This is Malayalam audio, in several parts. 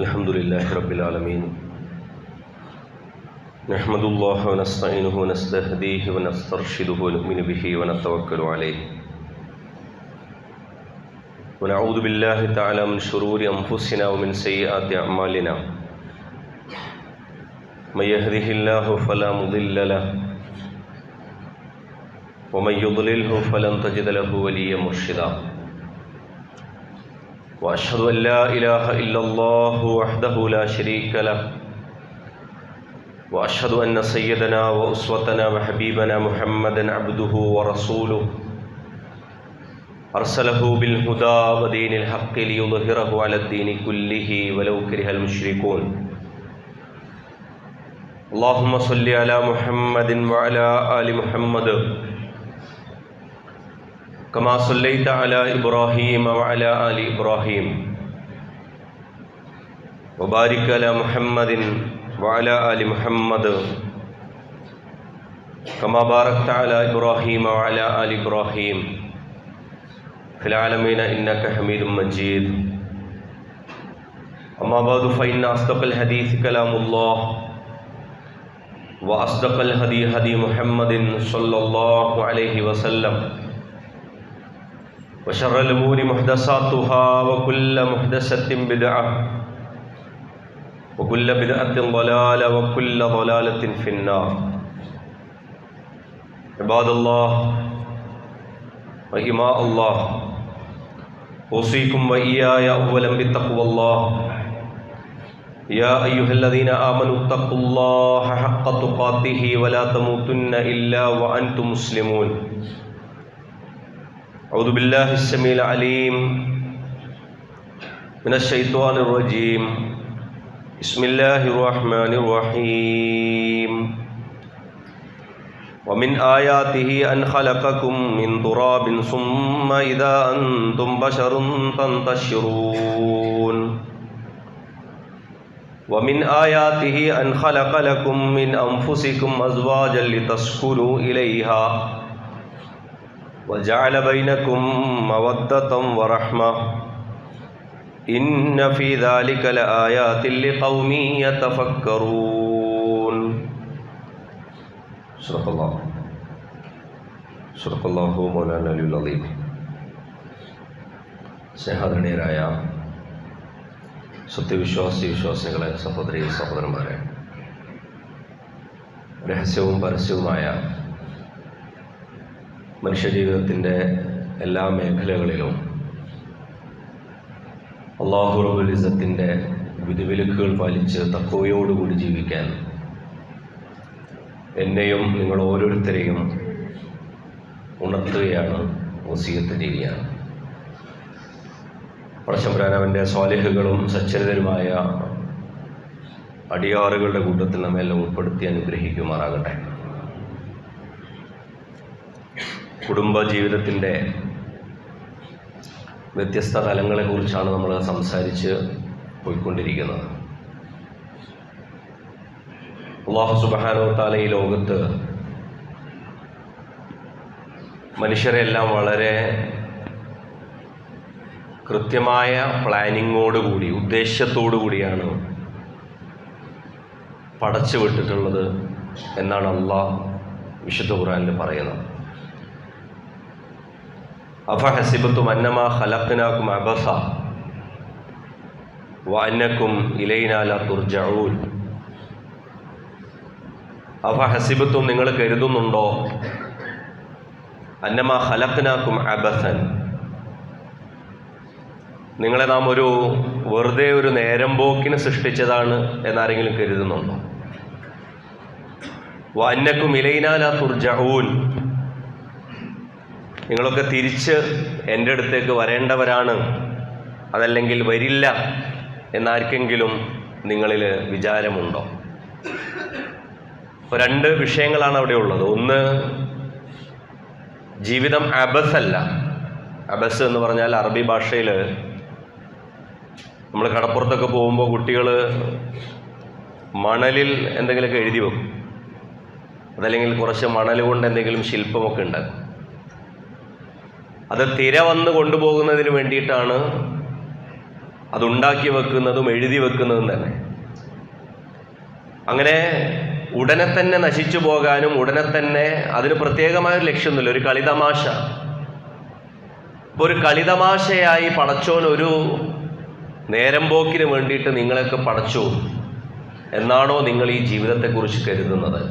الحمدللہ رب العالمین نحمد اللہ ونستعینہ ونستہدیہ ونسترشدہ ونؤمن بہ ونتوکل علیہ ونعوذ باللہ تعالی من شرور انفسنا ومن سیئات اعمالنا من یہدہ اللہ فلا مضل له ومن یضللہ فلن تجد له ولیا مرشدا وأشهد أن لا إله إلا الله وحده لا شريك له وأشهد أن سيدنا وأسوتنا وحبيبنا محمدا عبده ورسوله أرسله بالهدى ودين الحق ليظهره على الدين كله ولو كره المشركون اللهم صل على محمد وعلى آل محمد كما صليت على إبراهيم وعلى آل إبراهيم وبارك على محمد وعلى آل محمد كما باركت على إبراهيم وعلى آل إبراهيم في العالمين إنك حميد مجيد أما بعد فإن أصدق الحديث كلام الله وأصدق الهدي هدي محمد صلى الله عليه وسلم وشر الأمور محدثاتها وكل محدثة بدعة وكل بدعة ضلالة وكل ضلالة في النار عباد الله وإماء الله أوصيكم وإياي أولا بتقوى الله يا أيها الذين آمنوا اتقوا الله حق تقاته ولا تموتن إلا وأنتم مسلمون أعوذ بالله السميع العليم من الشيطان الرجيم بسم الله الرحمن الرحيم ومن آياته أن خلقكم من تراب ثم إذا أنتم بشر تنتشرون ومن آياته أن خلق لكم من أنفسكم أزواجا لتسكنوا إليها وجعل بينكم مودة ورحمة إن في ذلك لآيات لقوم يتفكرون صدق الله مولانا العلي العظيم. സ്നേഹാദരണീയരായ വിശ്വാസികളെ, സഹോദരി സഹോദരന്മാരെ, രഹസ്യവും പരസ്യവുമായ മനുഷ്യജീവിതത്തിൻ്റെ എല്ലാ മേഖലകളിലും അല്ലാഹു റബ്ബുൽ ഇസ്സത്തിൻ്റെ വിധിവിലക്കുകൾ പാലിച്ച് തഖ്വയോടുകൂടി ജീവിക്കാൻ എന്നെയും നിങ്ങൾ ഓരോരുത്തരെയും ഉണർത്തുകയാണ്, വസിയത്ത് ചെയ്യുകയാണ്. പടച്ചതമ്പുരാൻ അവൻ്റെ സ്വാലിഹുകളും സച്ചരിതരുമായ അടിയാറുകളുടെ കൂട്ടത്തിൽ നമ്മെല്ലാം ഉൾപ്പെടുത്തി അനുഗ്രഹിക്കുമാറാകട്ടെ. കുടുംബ ജീവിതത്തിൻ്റെ വ്യത്യസ്ത തലങ്ങളെക്കുറിച്ചാണ് നമ്മൾ സംസാരിച്ച് പോയിക്കൊണ്ടിരിക്കുന്നത്. അല്ലാഹു സുബ്ഹാനഹു വ തആല ഈ ലോകത്ത് മനുഷ്യരെല്ലാം വളരെ കൃത്യമായ പ്ലാനിങ്ങോടുകൂടി, ഉദ്ദേശ്യത്തോടു കൂടിയാണ് പടച്ചു വിട്ടിട്ടുള്ളത് എന്നാണ് അല്ലാഹ് വിശുദ്ധ ഖുർആനിൽ പറയുന്നത്. അഫഹസിബതും അന്നമാ ഖലഖ്നാകും അബസ വഅന്നകും ഇലൈനാ ലാ തുർജഊൻ. അഫഹസിബതും, നിങ്ങൾ കരുതുന്നുണ്ടോ, അന്നമാ ഖലഖ്നാകും അബസൻ, നിങ്ങളെ നാം വെറുതെ ഒരു നേരം പോക്കിന് സൃഷ്ടിച്ചതാണ് എന്നാരെങ്കിലും കരുതുന്നുണ്ടോ? വഅന്നകും ഇലൈനാ ലാ തുർജഊൻ, നിങ്ങളൊക്കെ തിരിച്ച് എൻ്റെ അടുത്തേക്ക് വരേണ്ടവരാണ്, അതല്ലെങ്കിൽ വരില്ല എന്നാർക്കെങ്കിലും നിങ്ങളിൽ വിചാരമുണ്ടോ? അപ്പോൾ രണ്ട് വിഷയങ്ങളാണ് അവിടെ ഉള്ളത്. ഒന്ന്, ജീവിതം അബസല്ല. അബസ് എന്ന് പറഞ്ഞാൽ അറബി ഭാഷയിൽ നമ്മൾ കടപ്പുറത്തൊക്കെ പോകുമ്പോൾ കുട്ടികൾ മണലിൽ എന്തെങ്കിലുമൊക്കെ എഴുതി വെക്കും, അതല്ലെങ്കിൽ കുറച്ച് മണൽ കൊണ്ട് എന്തെങ്കിലും ശില്പമൊക്കെ ഉണ്ടാക്കും. അത് തിര വന്ന് കൊണ്ടുപോകുന്നതിന് വേണ്ടിയിട്ടാണ് അതുണ്ടാക്കി വെക്കുന്നതും എഴുതി വെക്കുന്നതും തന്നെ. അങ്ങനെ ഉടനെ തന്നെ നശിച്ചു പോകാനും ഉടനെ തന്നെ അതിന് പ്രത്യേകമായൊരു ലക്ഷ്യമൊന്നുമില്ല. ഒരു കളിതമാശ. ഇപ്പോൾ ഒരു കളിതമാശയായി പടച്ചോൻ ഒരു നേരം പോക്കിന് വേണ്ടിയിട്ട് നിങ്ങളെയൊക്കെ പടച്ചു എന്നാണോ നിങ്ങൾ ഈ ജീവിതത്തെക്കുറിച്ച് കരുതുന്നത്?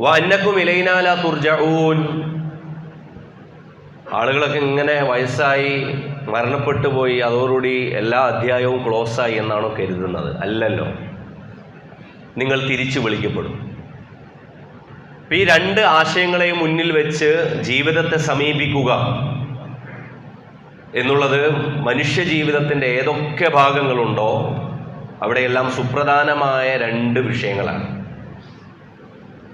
വഅന്നകും ഇലൈനാ ലാ തുർജഊൻ. ആളുകളൊക്കെ ഇങ്ങനെ വയസ്സായി മരണപ്പെട്ടു പോയി അതോടുകൂടി എല്ലാ അധ്യായവും ക്ലോസായി എന്നാണോ കരുതുന്നത്? അല്ലല്ലോ, നിങ്ങൾ തിരിച്ചു വിളിക്കപ്പെടും. ഈ രണ്ട് ആശയങ്ങളെയും മുന്നിൽ വെച്ച് ജീവിതത്തെ സമീപിക്കുക എന്നുള്ളത് മനുഷ്യ ജീവിതത്തിൻ്റെ ഏതൊക്കെ ഭാഗങ്ങളുണ്ടോ അവിടെയെല്ലാം സുപ്രധാനമായ രണ്ട് വിഷയങ്ങളാണ്.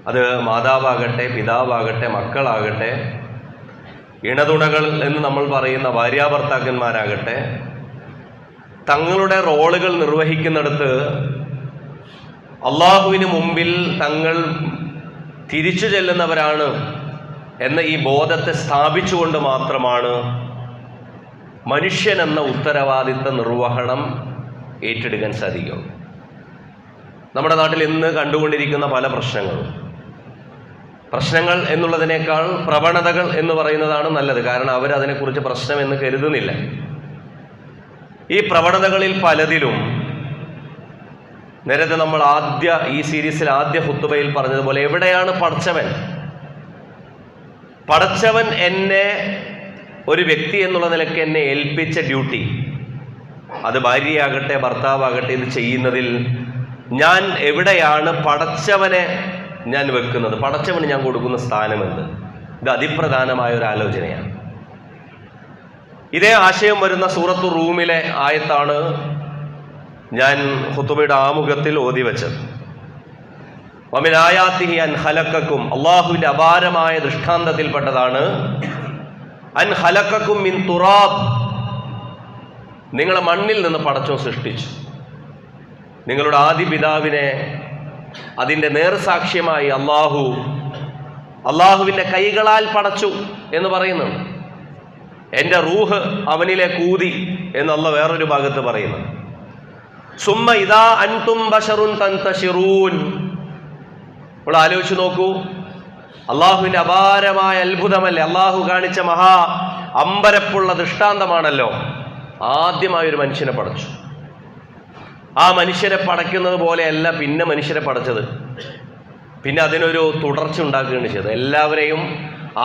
അത് മാതാവാകട്ടെ, പിതാവാകട്ടെ, മക്കളാകട്ടെ, ഇണതുണകൾ എന്ന് നമ്മൾ പറയുന്ന ഭാര്യാഭർത്താക്കന്മാരാകട്ടെ, തങ്ങളുടെ റോളുകൾ നിർവഹിക്കുന്നിടത്ത് അള്ളാഹുവിന് മുമ്പിൽ തങ്ങൾ തിരിച്ചു ചെല്ലുന്നവരാണ് എന്ന ഈ ബോധത്തെ സ്ഥാപിച്ചുകൊണ്ട് മാത്രമാണ് മനുഷ്യൻ എന്ന ഉത്തരവാദിത്ത നിർവഹണം ഏറ്റെടുക്കാൻ സാധിക്കും. നമ്മുടെ നാട്ടിൽ ഇന്ന് കണ്ടുകൊണ്ടിരിക്കുന്ന പല പ്രശ്നങ്ങൾ എന്നുള്ളതിനേക്കാൾ പ്രവണതകൾ എന്ന് പറയുന്നതാണ് നല്ലത്. കാരണം അവരതിനെക്കുറിച്ച് പ്രശ്നം എന്ന് കരുതുന്നില്ല. ഈ പ്രവണതകളിൽ പലതിലും നേരത്തെ നമ്മൾ ഈ സീരീസിൽ ആദ്യ ഖുത്ബയിൽ പറഞ്ഞതുപോലെ എവിടെയാണ് പടച്ചവൻ എന്നെ ഒരു വ്യക്തി എന്നുള്ള നിലയ്ക്ക് എന്നെ ഏൽപ്പിച്ച ഡ്യൂട്ടി, അത് ഭാര്യയാകട്ടെ ഭർത്താവാകട്ടെ, ഇത് ചെയ്യുന്നതിൽ ഞാൻ എവിടെയാണ് പടച്ചവനെ ഞാൻ വെക്കുന്നത്, പടച്ചവന് ഞാൻ കൊടുക്കുന്ന സ്ഥാനമെന്ന്? ഇത് അതിപ്രധാനമായ ഒരു ആലോചനയാണ്. ഇതേ ആശയം വരുന്ന സൂറത്തു റൂമിലെ ആയത്താണ് ഞാൻ ഖുത്ബയുടെ ആമുഖത്തിൽ ഓതി വെച്ചത്. വമിൻ ആയാതിഹി അൻ ഖലഖക്കും, അള്ളാഹുവിൻ്റെ അപാരമായ ദൃഷ്ടാന്തത്തിൽപ്പെട്ടതാണ് അൻ ഖലഖക്കും മിൻ തുറാബ്, നിങ്ങളെ മണ്ണിൽ നിന്ന് പടച്ചോൻ സൃഷ്ടിച്ചു. നിങ്ങളുടെ ആദി പിതാവിനെ അതിൻ്റെ നേർസാക്ഷ്യമായി അള്ളാഹുവിൻ്റെ കൈകളാൽ പടച്ചു എന്ന് പറയുന്നുണ്ട്. എൻ്റെ റൂഹ് അവനിലേക്ക് ഊതി എന്നുള്ള വേറൊരു ഭാഗത്ത് പറയുന്നത്. സുമ്മ ഇദാ അൻതും ബശറുൻ തൻതശിറൂൻ. നമ്മൾ ആലോചിച്ച് നോക്കൂ, അള്ളാഹുവിൻ്റെ അപാരമായ അത്ഭുതമല്ലേ, അള്ളാഹു കാണിച്ച മഹാ അമ്പരപ്പുള്ള ദൃഷ്ടാന്തമാണല്ലോ. ആദ്യമായൊരു മനുഷ്യനെ പടച്ചു. ആ മനുഷ്യരെ പടയ്ക്കുന്നത് പോലെയല്ല പിന്നെ മനുഷ്യരെ പടച്ചത്. പിന്നെ അതിനൊരു തുടർച്ച ഉണ്ടാക്കുകയാണ് ചെയ്തത്. എല്ലാവരെയും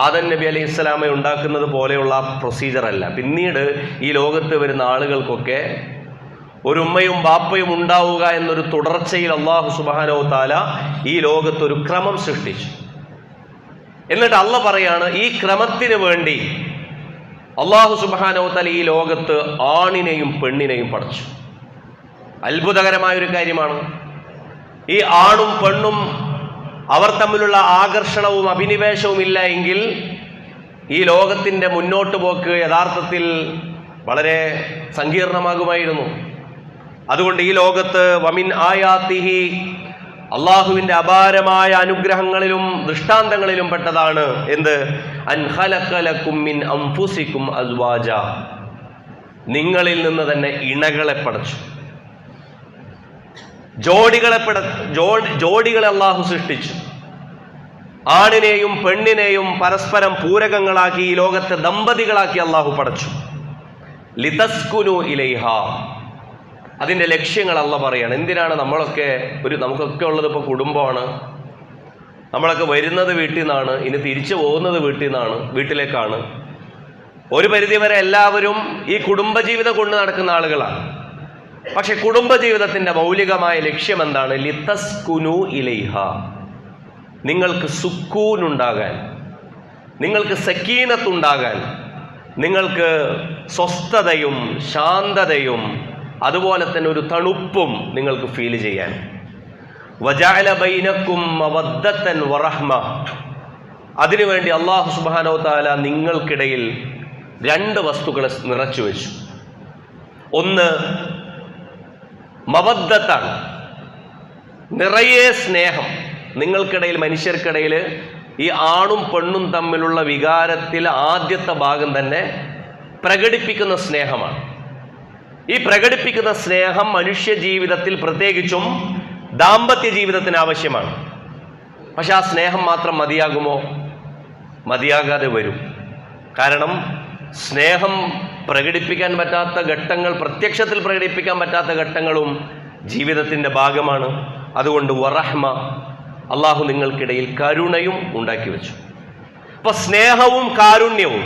ആദം നബി അലൈഹി ഇസ്ലാമെ ഉണ്ടാക്കുന്നത് പോലെയുള്ള പ്രൊസീജറല്ല. പിന്നീട് ഈ ലോകത്ത് വരുന്ന ആളുകൾക്കൊക്കെ ഒരു ഉമ്മയും ബാപ്പയും ഉണ്ടാവുക എന്നൊരു തുടർച്ചയിൽ അള്ളാഹു സുബ്ഹാനഹു വ തആല ഈ ലോകത്തൊരു ക്രമം സൃഷ്ടിച്ചു. എന്നിട്ട് അള്ളാഹ് പറയാണ്, ഈ ക്രമത്തിന് വേണ്ടി അള്ളാഹു സുബ്ഹാനഹു വ തആല ഈ ലോകത്ത് ആണിനെയും പെണ്ണിനെയും പടച്ചു. അത്ഭുതകരമായൊരു കാര്യമാണ്. ഈ ആണും പെണ്ണും അവർ തമ്മിലുള്ള ആകർഷണവും അഭിനിവേശവും ഇല്ല എങ്കിൽ ഈ ലോകത്തിൻ്റെ മുന്നോട്ട് പോക്ക് യഥാർത്ഥത്തിൽ വളരെ സങ്കീർണമാകുമായിരുന്നു. അതുകൊണ്ട് ഈ ലോകത്ത് വമിൻ ആയാതിഹി, അള്ളാഹുവിൻ്റെ അപാരമായ അനുഗ്രഹങ്ങളിലും ദൃഷ്ടാന്തങ്ങളിലും പെട്ടതാണ് എന്ത്? അൻ ഖലഖ ലക്കും മിൻ അൻഫുസിക്കും അസ്വാജ, നിങ്ങളിൽ നിന്ന് തന്നെ ഇണകളെ പടച്ചു. ജോഡികളെ അള്ളാഹു സൃഷ്ടിച്ചു. ആണിനെയും പെണ്ണിനെയും പരസ്പരം പൂരകങ്ങളാക്കി ഈ ലോകത്തെ ദമ്പതികളാക്കി അള്ളാഹു പടച്ചു. ലിതസ്കുനു ഇലൈഹ, അതിൻ്റെ ലക്ഷ്യങ്ങൾ അള്ളാഹ് പറയാണ്. എന്തിനാണ് നമുക്കൊക്കെ ഉള്ളത് ഇപ്പോൾ കുടുംബമാണ്. നമ്മളൊക്കെ വരുന്നത് വീട്ടിൽ നിന്നാണ്, ഇനി തിരിച്ചു പോകുന്നത് വീട്ടിലേക്കാണ്. ഒരു പരിധിവരെ എല്ലാവരും ഈ കുടുംബജീവിതം കൊണ്ട് നടക്കുന്ന ആളുകളാണ്. പക്ഷെ കുടുംബജീവിതത്തിൻ്റെ മൗലികമായ ലക്ഷ്യം എന്താണ്? ലിതസ്കുനു ഇലൈഹ, നിങ്ങൾക്ക് സുക്കൂനുണ്ടാകാൻ, നിങ്ങൾക്ക് സക്കീനത്തുണ്ടാകാൻ, നിങ്ങൾക്ക് സ്വസ്ഥതയും ശാന്തതയും അതുപോലെ തന്നെ ഒരു തണുപ്പും നിങ്ങൾക്ക് ഫീൽ ചെയ്യാൻ. വജഅല ബൈനക്കും മവദ്ദത്തൻ വറഹ്മ, അതിനുവേണ്ടി അല്ലാഹു സുബ്ഹാനഹു വ തആല നിങ്ങൾക്കിടയിൽ രണ്ട് വസ്തുക്കളെ നിറച്ചു വെച്ചു. ഒന്ന് മവദ്ദത്താണ്, നിറയെ സ്നേഹം. നിങ്ങൾക്കിടയിൽ, മനുഷ്യർക്കിടയിൽ ഈ ആണും പെണ്ണും തമ്മിലുള്ള വികാരത്തിൽ ആദ്യത്തെ ഭാഗം തന്നെ പ്രകടിപ്പിക്കുന്ന സ്നേഹമാണ്. ഈ പ്രകടിപ്പിക്കുന്ന സ്നേഹം മനുഷ്യ ജീവിതത്തിൽ പ്രത്യേകിച്ചും ദാമ്പത്യ ജീവിതത്തിന് ആവശ്യമാണ്. പക്ഷെ ആ സ്നേഹം മാത്രം മതിയാകുമോ? മതിയാകാതെ വരും. കാരണം സ്നേഹം പ്രകടിപ്പിക്കാൻ പറ്റാത്ത ഘട്ടങ്ങൾ, പ്രത്യക്ഷത്തിൽ പ്രകടിപ്പിക്കാൻ പറ്റാത്ത ഘട്ടങ്ങളും ജീവിതത്തിൻ്റെ ഭാഗമാണ്. അതുകൊണ്ട് വറഹ്മ, അള്ളാഹു നിങ്ങൾക്കിടയിൽ കരുണയും ഉണ്ടാക്കി വെച്ചു. അപ്പൊ സ്നേഹവും കാരുണ്യവും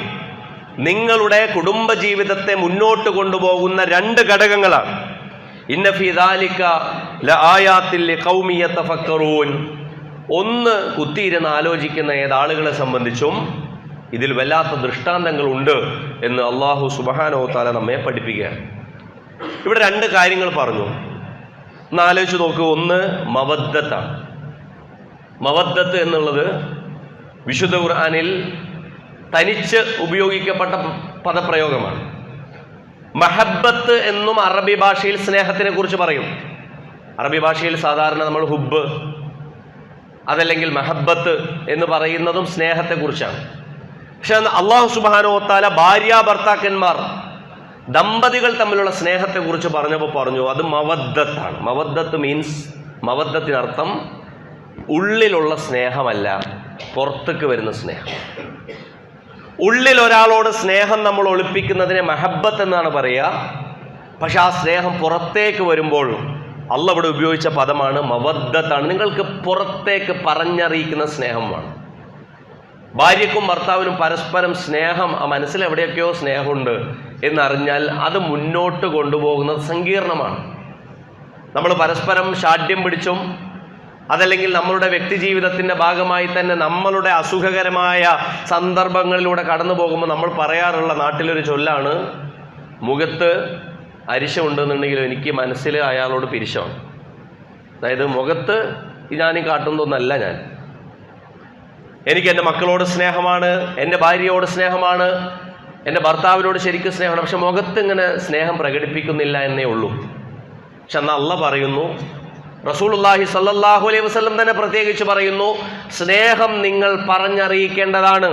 നിങ്ങളുടെ കുടുംബ ജീവിതത്തെ മുന്നോട്ട് കൊണ്ടുപോകുന്ന രണ്ട് ഘടകങ്ങളാണ്. ഇന്ന ഫീ ദാലിക ലആയാത്തിൽ ലിഖൗമി യതഫക്കറൂൻ. ഒന്ന്, കുത്തിയിരുന്ന് ആലോചിക്കുന്ന ഏതാളുകളെ സംബന്ധിച്ചും ഇതിൽ വല്ലാത്ത ദൃഷ്ടാന്തങ്ങളുണ്ട് എന്ന് അള്ളാഹു സുബ്ഹാനഹു വ തആല നമ്മെ പഠിപ്പിക്കുകയാണ്. ഇവിടെ രണ്ട് കാര്യങ്ങൾ പറഞ്ഞു, ഒന്ന് ആലോചിച്ച് നോക്കൂ. ഒന്ന് മവദ്ദത്താണ്. മവദ്ദത്ത് എന്നുള്ളത് വിശുദ്ധ ഖുർആനിൽ തനിച്ച് ഉപയോഗിക്കപ്പെട്ട പദപ്രയോഗമാണ്. മഹബ്ബത്ത് എന്നും അറബി ഭാഷയിൽ സ്നേഹത്തിനെ കുറിച്ച് പറയും. അറബി ഭാഷയിൽ സാധാരണ നമ്മൾ ഹുബ്ബ് അതല്ലെങ്കിൽ മഹബ്ബത്ത് എന്ന് പറയുന്നതും സ്നേഹത്തെക്കുറിച്ചാണ്. പക്ഷെ അള്ളാഹു സുബ്ഹാനഹു വ തആല ഭാര്യ ഭർത്താക്കന്മാർ ദമ്പതികൾ തമ്മിലുള്ള സ്നേഹത്തെക്കുറിച്ച് പറഞ്ഞപ്പോൾ പറഞ്ഞു അത് മവദ്ദത്താണ്. മവദ്ദത്ത് മീൻസ്, മവദ്ദത്തിനർത്ഥം ഉള്ളിലുള്ള സ്നേഹമല്ല, പുറത്തേക്ക് വരുന്ന സ്നേഹം. ഉള്ളിൽ ഒരാളോട് സ്നേഹം നമ്മൾ ഒളിപ്പിക്കുന്നതിനെ മഹബ്ബത്ത് എന്നാണ് പറയുക. പക്ഷെ ആ സ്നേഹം പുറത്തേക്ക് വരുമ്പോൾ അള്ളാഹ് ഇവിടെ ഉപയോഗിച്ച പദമാണ് മവദ്ദത്താണ്. നിങ്ങൾക്ക് പുറത്തേക്ക് പറഞ്ഞറിയിക്കുന്ന സ്നേഹമാണ്. ഭാര്യയ്ക്കും ഭർത്താവിനും പരസ്പരം സ്നേഹം, ആ മനസ്സിൽ എവിടെയൊക്കെയോ സ്നേഹമുണ്ട് എന്നറിഞ്ഞാൽ അത് മുന്നോട്ട് കൊണ്ടുപോകുന്നത് സങ്കീർണമാണ്. നമ്മൾ പരസ്പരം ശാഠ്യം പിടിച്ചും അതല്ലെങ്കിൽ നമ്മളുടെ വ്യക്തി ജീവിതത്തിൻ്റെ ഭാഗമായി തന്നെ നമ്മളുടെ അസുഖകരമായ സന്ദർഭങ്ങളിലൂടെ കടന്നു പോകുമ്പോൾ നമ്മൾ പറയാറുള്ള നാട്ടിലൊരു ചൊല്ലാണ്, മുഖത്ത് അരിശമുണ്ടെന്നുണ്ടെങ്കിലും എനിക്ക് മനസ്സിൽ അയാളോട് പിരിശമാണ്. അതായത് മുഖത്ത് ഞാൻ കാട്ടുന്നതൊന്നല്ല, എനിക്ക് എൻ്റെ മക്കളോട് സ്നേഹമാണ്, എൻ്റെ ഭാര്യയോട് സ്നേഹമാണ്, എൻ്റെ ഭർത്താവിനോട് ശരിക്കും സ്നേഹമാണ്. പക്ഷെ മുഖത്ത് ഇങ്ങനെ സ്നേഹം പ്രകടിപ്പിക്കുന്നില്ല എന്നേ ഉള്ളൂ. പക്ഷെ എന്നാൽ അള്ളാഹ് പറയുന്നു, റസൂലുള്ളാഹി സ്വല്ലല്ലാഹു അലൈഹി വസല്ലം തന്നെ പ്രത്യേകിച്ച് പറയുന്നു, സ്നേഹം നിങ്ങൾ പറഞ്ഞറിയിക്കേണ്ടതാണ്.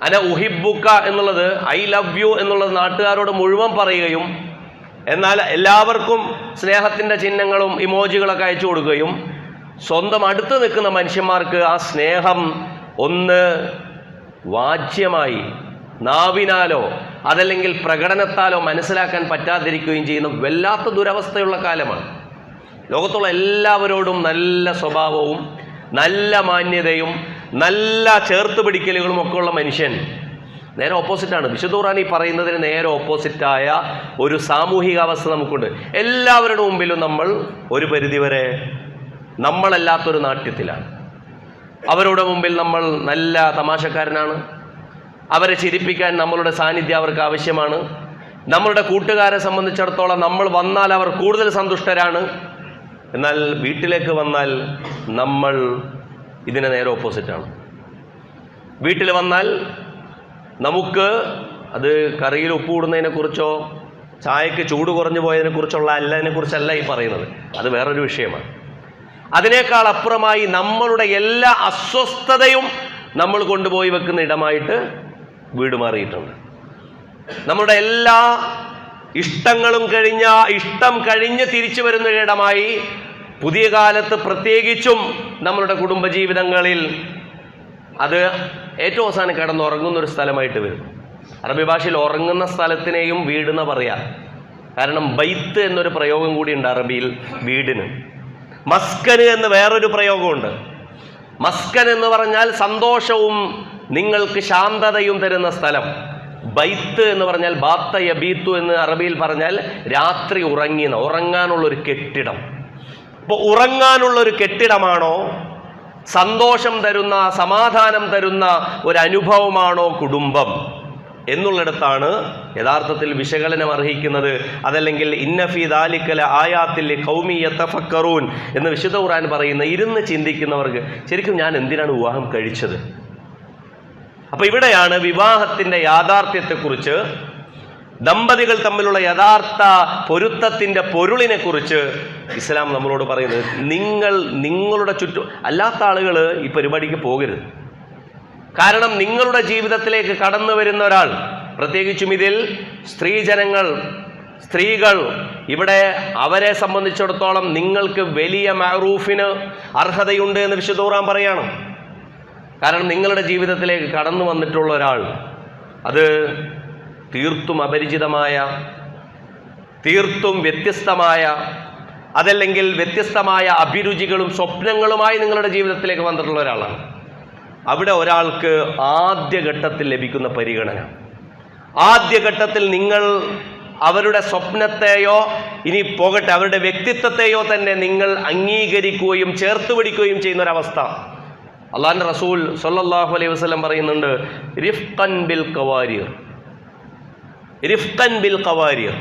അന ഉഹിബ്ബുക എന്നുള്ളത്, ഐ ലവ് യു എന്നുള്ളത് നാട്ടുകാരോട് മുഴുവൻ പറയുകയും എന്നാൽ എല്ലാവർക്കും സ്നേഹത്തിൻ്റെ ചിഹ്നങ്ങളും ഇമോജികളൊക്കെ അയച്ചു കൊടുക്കുകയും സ്വന്തം അടുത്ത് നിൽക്കുന്ന മനുഷ്യന്മാർക്ക് ആ സ്നേഹം ഒന്ന് വാച്യമായി നാവിനാലോ അതല്ലെങ്കിൽ പ്രകടനത്താലോ മനസ്സിലാക്കാൻ പറ്റാതിരിക്കുകയും ചെയ്യുന്ന വല്ലാത്ത ദുരവസ്ഥയുള്ള കാലമാണ്. ലോകത്തുള്ള എല്ലാവരോടും നല്ല സ്വഭാവവും നല്ല മാന്യതയും നല്ല ചേർത്ത് പിടിക്കലുകളും ഒക്കെ ഉള്ള മനുഷ്യൻ നേരെ ഓപ്പോസിറ്റാണ്. വിശുദ്ധ ഖുർആൻ ഈ പറയുന്നതിന് നേരെ ഓപ്പോസിറ്റായ ഒരു സാമൂഹിക അവസ്ഥ നമുക്കുണ്ട്. എല്ലാവരുടെ മുമ്പിലും നമ്മൾ ഒരു പരിധിവരെ നമ്മളല്ലാത്തൊരു നാട്യത്തിലാണ്. അവരുടെ മുമ്പിൽ നമ്മൾ നല്ല തമാശക്കാരനാണ്, അവരെ ചിരിപ്പിക്കാൻ നമ്മളുടെ സാന്നിധ്യം അവർക്ക് ആവശ്യമാണ്. നമ്മളുടെ കൂട്ടുകാരെ സംബന്ധിച്ചിടത്തോളം നമ്മൾ വന്നാൽ അവർ കൂടുതൽ സന്തുഷ്ടരാണ്. എന്നാൽ വീട്ടിലേക്ക് വന്നാൽ നമ്മൾ ഇതിന് നേരെ ഓപ്പോസിറ്റാണ്. വീട്ടിൽ വന്നാൽ നമുക്ക് അത് കറിയിൽ ഉപ്പ് കൂടുന്നതിനെക്കുറിച്ചോ ചായക്ക് ചൂട് കുറഞ്ഞു പോയതിനെക്കുറിച്ചുള്ള അതിനെക്കുറിച്ചല്ല ഈ പറയുന്നത്, അത് വേറൊരു വിഷയമാണ്. അതിനേക്കാൾ അപ്പുറമായി നമ്മളുടെ എല്ലാ അസ്വസ്ഥതയും നമ്മൾ കൊണ്ടുപോയി വെക്കുന്ന ഇടമായിട്ട് വീട് മാറിയിട്ടുണ്ട്. നമ്മുടെ എല്ലാ ഇഷ്ടങ്ങളും ഇഷ്ടം കഴിഞ്ഞ് തിരിച്ചു വരുന്ന ഇടമായി പുതിയ കാലത്ത് പ്രത്യേകിച്ചും നമ്മളുടെ കുടുംബജീവിതങ്ങളിൽ അത് ഏറ്റവും അവസാനം കിടന്നുറങ്ങുന്ന ഒരു സ്ഥലമായിട്ട് വരും. അറബി ഭാഷയിൽ ഉറങ്ങുന്ന സ്ഥലത്തിനെയും വീടെന്ന് പറയാം. കാരണം ബൈത്ത് എന്നൊരു പ്രയോഗം കൂടിയുണ്ട് അറബിയിൽ വീടിന്. മസ്കന് എന്ന് വേറൊരു പ്രയോഗമുണ്ട്. മസ്കൻ എന്ന് പറഞ്ഞാൽ സന്തോഷവും നിങ്ങൾക്ക് ശാന്തതയും തരുന്ന സ്ഥലം. ബൈത്ത് എന്ന് പറഞ്ഞാൽ ബാത്ത യബീത്തു എന്ന് അറബിയിൽ പറഞ്ഞാൽ രാത്രി ഉറങ്ങാനുള്ളൊരു കെട്ടിടം. അപ്പോൾ ഉറങ്ങാനുള്ളൊരു കെട്ടിടമാണോ, സന്തോഷം തരുന്ന സമാധാനം തരുന്ന ഒരു അനുഭവമാണോ കുടുംബം എന്നുള്ളിടത്താണ് യഥാർത്ഥത്തിൽ വിശകലനം അർഹിക്കുന്നത്. അതല്ലെങ്കിൽ ഇന്ന ഫീ ദാലിക ലആയാത്തിൽ ലിഖൗമി യതഫക്കറൂൻ എന്ന് വിശുദ്ധ ഖുർആൻ പറയുന്ന ഇരുന്ന് ചിന്തിക്കുന്നവർക്ക് ശരിക്കും ഞാൻ എന്തിനാണ് വിവാഹം കഴിച്ചത്. അപ്പോൾ ഇവിടെയാണ് വിവാഹത്തിൻ്റെ യാഥാർത്ഥ്യത്തെക്കുറിച്ച്, ദമ്പതികൾ തമ്മിലുള്ള യഥാർത്ഥ പൊരുത്തത്തിൻ്റെ പൊരുളിനെ കുറിച്ച് ഇസ്ലാം നമ്മളോട് പറയുന്നത്. നിങ്ങളുടെ ചുറ്റും അല്ലാത്ത ആളുകൾ ഈ പരിപാടിക്ക് പോകരുത്. കാരണം നിങ്ങളുടെ ജീവിതത്തിലേക്ക് കടന്നു വരുന്ന ഒരാൾ, പ്രത്യേകിച്ചും ഇതിൽ സ്ത്രീജനങ്ങൾ സ്ത്രീകൾ ഇവിടെ അവരെ സംബന്ധിച്ചിടത്തോളം നിങ്ങൾക്ക് വലിയ മഅറൂഫിന് അർഹതയുണ്ട് എന്ന് വിശുദ്ധ ഖുർആൻ പറയാണ്. കാരണം നിങ്ങളുടെ ജീവിതത്തിലേക്ക് കടന്നു വന്നിട്ടുള്ള ഒരാൾ അത് തീർത്തും അപരിചിതമായ, തീർത്തും വ്യത്യസ്തമായ, അതല്ലെങ്കിൽ വ്യത്യസ്തമായ അഭിരുചികളും സ്വപ്നങ്ങളുമായി നിങ്ങളുടെ ജീവിതത്തിലേക്ക് വന്നിട്ടുള്ള ഒരാളാണ്. അവിടെ ഒരാൾക്ക് ആദ്യഘട്ടത്തിൽ ലഭിക്കുന്ന പരിഗണന, ആദ്യഘട്ടത്തിൽ നിങ്ങൾ അവരുടെ സ്വപ്നത്തെയോ ഇനി പോകട്ടെ അവരുടെ വ്യക്തിത്വത്തെയോ തന്നെ നിങ്ങൾ അംഗീകരിക്കുകയും ചേർത്ത് പിടിക്കുകയും ചെയ്യുന്ന ഒരവസ്ഥ അള്ളാഹുവിൻ്റെ റസൂൽ സ്വല്ലല്ലാഹു അലൈഹി വസല്ലം പറയുന്നുണ്ട്. റിഫ്ഖൻ ബിൽ ഖവാരിർ, റിഫ്ഖൻ ബിൽ ഖവാരിർ.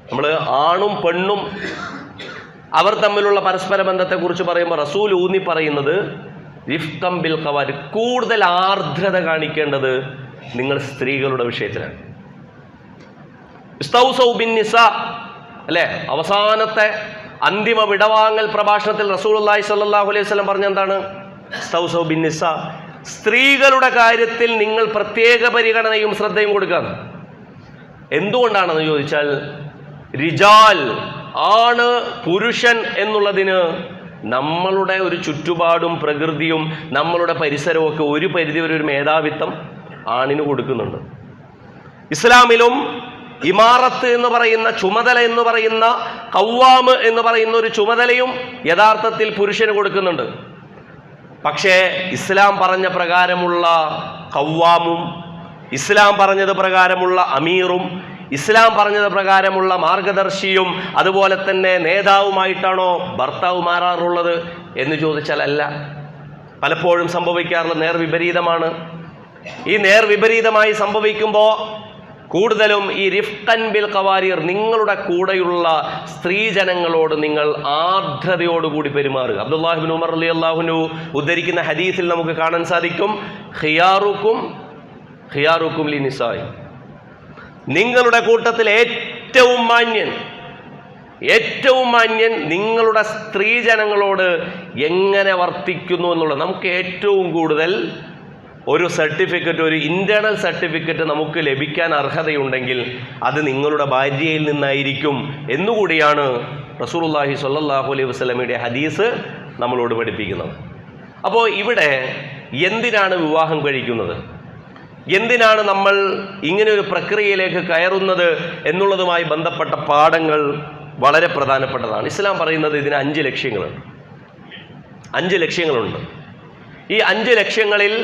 നമ്മൾ ആണും പെണ്ണും അവർ തമ്മിലുള്ള പരസ്പര ബന്ധത്തെക്കുറിച്ച് പറയുമ്പോൾ റസൂൽ ഊന്നി പറയുന്നത് റിഫ്ഖൻ ബിൽ ഖവാരിർ, കൂടുതൽ ആർദ്രത കാണിക്കേണ്ടത് നിങ്ങൾ സ്ത്രീകളുടെ വിഷയത്തിലാണ്. ഇസ്തൗസൗ ബിൻ നിസാ അല്ലേ, അവസാനത്തെ അന്തിമ വിടവാങ്ങൽ പ്രഭാഷണത്തിൽ റസൂലുള്ളാഹി സ്വല്ലല്ലാഹു അലൈഹി വസല്ലം പറഞ്ഞ എന്താണ്? ഇസ്തൗസൗ ബിൻ നിസാ, സ്ത്രീകളുടെ കാര്യത്തിൽ നിങ്ങൾ പ്രത്യേക പരിഗണനയും ശ്രദ്ധയും കൊടുക്കുക. എന്തുകൊണ്ടാണെന്ന് ചോദിച്ചാൽ റിജാൽ, ആണ് പുരുഷൻ എന്നുള്ളതിന് നമ്മളുടെ ഒരു ചുറ്റുപാടും പ്രകൃതിയും നമ്മളുടെ പരിസരവും ഒക്കെ ഒരു പരിധി വരെ ഒരു മേധാവിത്വം ആണിന് കൊടുക്കുന്നുണ്ട്. ഇസ്ലാമിലും ഇമാറത്ത് എന്ന് പറയുന്ന ചുമതല എന്ന് പറയുന്ന, ഖവ്വാമ് എന്ന് പറയുന്ന ഒരു ചുമതലയും യഥാർത്ഥത്തിൽ പുരുഷന് കൊടുക്കുന്നുണ്ട്. പക്ഷേ ഇസ്ലാം പറഞ്ഞ പ്രകാരമുള്ള ഖവ്വാമും, ഇസ്ലാം പറഞ്ഞത് പ്രകാരമുള്ള അമീറും, ഇസ്ലാം പറഞ്ഞത് പ്രകാരമുള്ള മാർഗദർശിയും അതുപോലെ തന്നെ നേതാവുമായിട്ടാണോ ഭർത്താവ് മാറാറുള്ളത് എന്ന് ചോദിച്ചാൽ അല്ല. പലപ്പോഴും സംഭവിക്കാറുള്ള നേർവിപരീതമാണ്. ഈ നേർവിപരീതമായി സംഭവിക്കുമ്പോൾ കൂടുതലും ഈ റിഫ്ഖൻ ബിൽ ഖവാരിർ, നിങ്ങളുടെ കൂടെയുള്ള സ്ത്രീജനങ്ങളോട് നിങ്ങൾ ആർദ്രതയോടുകൂടി പെരുമാറുക. അബ്ദുല്ലാഹി ഇബ്നു ഉമർ റളിയല്ലാഹു അൻഹു ഉദ്ധരിക്കുന്ന ഹദീസിൽ നമുക്ക് കാണാൻ സാധിക്കും, ഖിയാറുക്കും ലിനിസായി, നിങ്ങളുടെ കൂട്ടത്തിൽ ഏറ്റവും മാന്യൻ നിങ്ങളുടെ സ്ത്രീജനങ്ങളോട് എങ്ങനെ വർത്തിക്കുന്നു എന്നുള്ളത്. നമുക്ക് ഏറ്റവും കൂടുതൽ ഒരു സർട്ടിഫിക്കറ്റ്, ഒരു ഇന്റേണൽ സർട്ടിഫിക്കറ്റ് നമുക്ക് ലഭിക്കാൻ അർഹതയുണ്ടെങ്കിൽ അത് നിങ്ങളുടെ ഭാര്യയിൽ നിന്നായിരിക്കും എന്നുകൂടിയാണ് റസൂലുള്ളാഹി സ്വല്ലല്ലാഹു അലൈഹി വസല്ലമയുടെ ഹദീസ് നമ്മളോട് പഠിപ്പിക്കുന്നത്. അപ്പോൾ ഇവിടെ എന്തിനാണ് വിവാഹം കഴിക്കുന്നത്, എന്തിനാണ് നമ്മൾ ഇങ്ങനെ ഒരു പ്രക്രിയയിലേക്ക് കയറുന്നത് എന്നുള്ളതുമായി ബന്ധപ്പെട്ട പാഠങ്ങൾ വളരെ പ്രധാനപ്പെട്ടതാണ്. ഇസ്ലാം പറയുന്നത് ഇതിന് 5 ലക്ഷ്യങ്ങളുണ്ട്. 5 ലക്ഷ്യങ്ങളുണ്ട്. ഈ 5 ലക്ഷ്യങ്ങളിൽ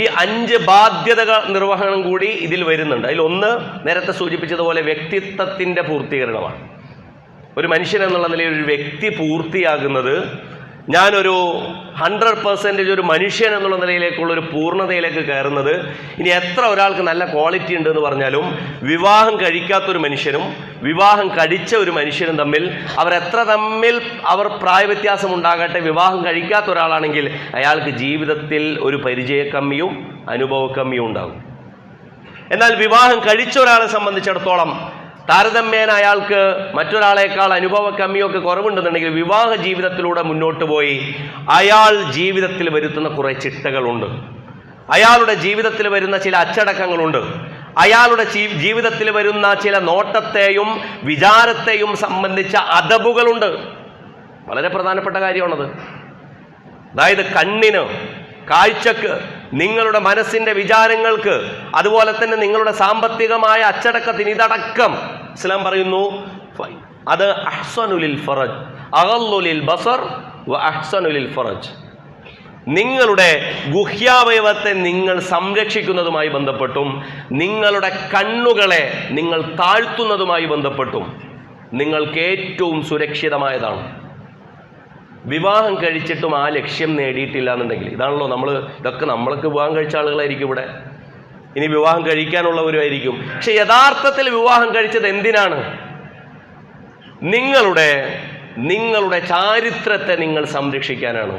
ഈ 5 ബാധ്യതകൾ നിർവഹണം കൂടി ഇതിൽ വരുന്നുണ്ട്. അതിലൊന്ന് നേരത്തെ സൂചിപ്പിച്ചതുപോലെ വ്യക്തിത്വത്തിൻ്റെ പൂർത്തീകരണമാണ്. ഒരു മനുഷ്യൻ എന്നുള്ള നിലയിൽ ഒരു വ്യക്തി പൂർത്തിയാകുന്നത്, ഞാനൊരു 100% ഒരു മനുഷ്യൻ എന്നുള്ള നിലയിലേക്കുള്ള ഒരു പൂർണ്ണതയിലേക്ക് കയറുന്നത്, ഇനി എത്ര ഒരാൾക്ക് നല്ല ക്വാളിറ്റി ഉണ്ട് എന്ന് പറഞ്ഞാലും വിവാഹം കഴിക്കാത്തൊരു മനുഷ്യനും വിവാഹം കഴിച്ച ഒരു മനുഷ്യനും തമ്മിൽ അവർ പ്രായവ്യത്യാസം ഉണ്ടാകട്ടെ, വിവാഹം കഴിക്കാത്ത ഒരാളാണെങ്കിൽ അയാൾക്ക് ജീവിതത്തിൽ ഒരു പരിചയക്കമ്മിയും അനുഭവക്കമ്മിയും ഉണ്ടാകും. എന്നാൽ വിവാഹം കഴിച്ച ഒരാളെ സംബന്ധിച്ചിടത്തോളം താരതമ്യേന അയാൾക്ക് മറ്റൊരാളേക്കാൾ അനുഭവ കമ്മിയൊക്കെ കുറവുണ്ടെന്നുണ്ടെങ്കിൽ വിവാഹ ജീവിതത്തിലൂടെ മുന്നോട്ട് പോയി അയാൾ ജീവിതത്തിൽ വരുത്തുന്ന കുറേ ചിട്ടകളുണ്ട്, അയാളുടെ ജീവിതത്തിൽ വരുന്ന ചില അച്ചടക്കങ്ങളുണ്ട്, അയാളുടെ ജീവിതത്തിൽ വരുന്ന ചില നോട്ടത്തെയും വിചാരത്തെയും സംബന്ധിച്ച അദബുകളുണ്ട്. വളരെ പ്രധാനപ്പെട്ട കാര്യമാണത്. അതായത് കണ്ണിന്, കാഴ്ചക്ക്, നിങ്ങളുടെ മനസ്സിന്റെ വിചാരങ്ങൾക്ക്, അതുപോലെ തന്നെ നിങ്ങളുടെ സാമ്പത്തികമായ അച്ചടക്കത്തിന് ഇതടക്കം ഇസ്ലാം പറയുന്നു അത് അഹ്സനുലിൽ ഫറജ്, അഗള്ളുലിൽ ബസർ വ അഹ്സനുലിൽ ഫറജ്. നിങ്ങളുടെ ഗുഹ്യാവയവത്തെ നിങ്ങൾ സംരക്ഷിക്കുന്നതുമായി ബന്ധപ്പെട്ടും നിങ്ങളുടെ കണ്ണുകളെ നിങ്ങൾ താഴ്ത്തുന്നതുമായി ബന്ധപ്പെട്ടും നിങ്ങൾക്ക് ഏറ്റവും സുരക്ഷിതമായതാണ്. വിവാഹം കഴിച്ചിട്ടും ആ ലക്ഷ്യം നേടിയിട്ടില്ല എന്നുണ്ടെങ്കിൽ, ഇതാണല്ലോ ഇതൊക്കെ നമ്മൾക്ക് വിവാഹം കഴിച്ച ആളുകളായിരിക്കും ഇവിടെ, ഇനി വിവാഹം കഴിക്കാനുള്ളവരുമായിരിക്കും. പക്ഷെ യഥാർത്ഥത്തിൽ വിവാഹം കഴിച്ചത് എന്തിനാണ്? നിങ്ങളുടെ ചാരിത്രത്തെ നിങ്ങൾ സംരക്ഷിക്കാനാണ്,